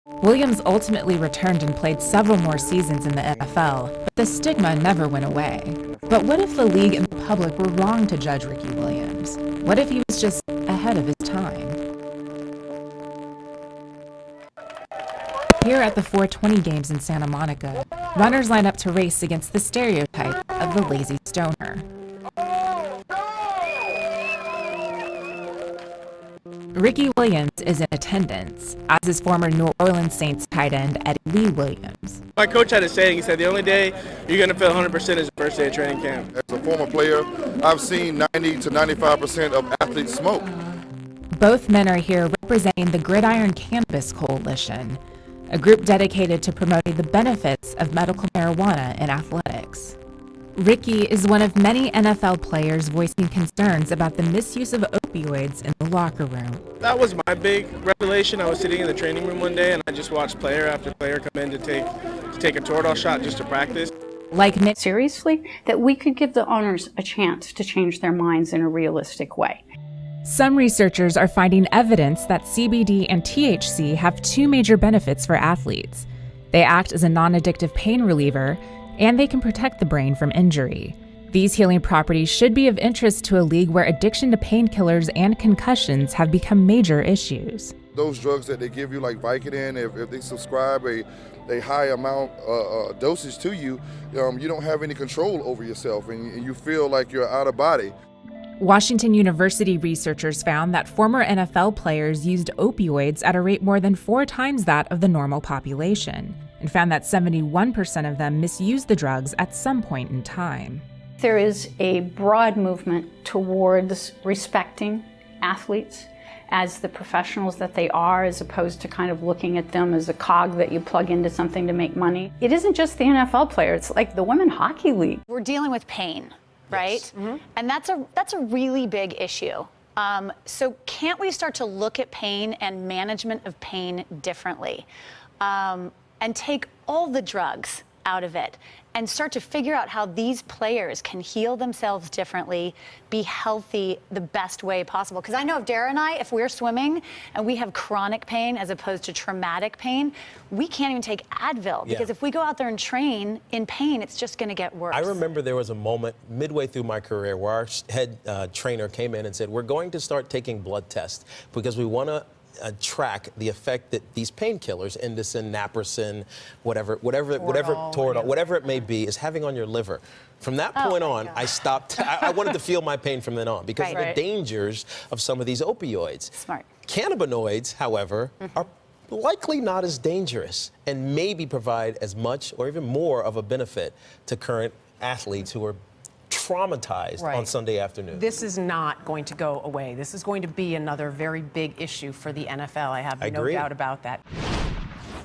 Williams ultimately returned and played several more seasons in the NFL, but the stigma never went away. But what if the league and the public were wrong to judge Ricky Williams? What if he was just ahead of his time? Here at the 420 games in Santa Monica, runners line up to race against the stereotype of the lazy stoner. Ricky Williams is in attendance, as is former New Orleans Saints tight end Eddie Lee Williams. My coach had a saying, he said the only day you're going to feel 100% is the first day of training camp. As a former player, I've seen 90 to 95% of athletes smoke. Both men are here representing the Gridiron Cannabis Coalition, a group dedicated to promoting the benefits of medical marijuana in athletics. Ricky is one of many NFL players voicing concerns about the misuse of opioids in the locker room. That was my big revelation. I was sitting in the training room one day and I just watched player after player come in to take a Toradol shot just to practice. Like Nick, seriously, that we could give the owners a chance to change their minds in a realistic way. Some researchers are finding evidence that CBD and THC have two major benefits for athletes. They act as a non-addictive pain reliever, and they can protect the brain from injury. These healing properties should be of interest to a league where addiction to painkillers and concussions have become major issues. Those drugs that they give you, like Vicodin, if they subscribe a high amount dosage to you, you don't have any control over yourself, and you feel like you're out of body. Washington University researchers found that former NFL players used opioids at a rate more than 4 times that of the normal population, and found that 71% of them misused the drugs at some point in time. There is a broad movement towards respecting athletes as the professionals that they are, as opposed to kind of looking at them as a cog that you plug into something to make money. It isn't just the NFL player, it's like the Women's Hockey League. We're dealing with pain, right? Yes. Mm-hmm. And that's a really big issue. So can't we start to look at pain and management of pain differently? And take all the drugs out of it and start to figure out how these players can heal themselves differently, be healthy the best way possible. Because I know if Dara and I, if we're swimming and we have chronic pain as opposed to traumatic pain, we can't even take Advil. Because if we go out there and train in pain, it's just going to get worse. I remember there was a moment midway through my career where our head trainer came in and said, we're going to start taking blood tests because we want to track the effect that these painkillers, Indocin, Naproxen, whatever, Toradol, whatever it may be, is having on your liver. From that point on, I stopped. I wanted to feel my pain from then on because of the dangers of some of these opioids. Smart. Cannabinoids, however, are likely not as dangerous and maybe provide as much or even more of a benefit to current athletes who are traumatized on Sunday afternoon. This is not going to go away. This is going to be another very big issue for the NFL. I have no doubt about that.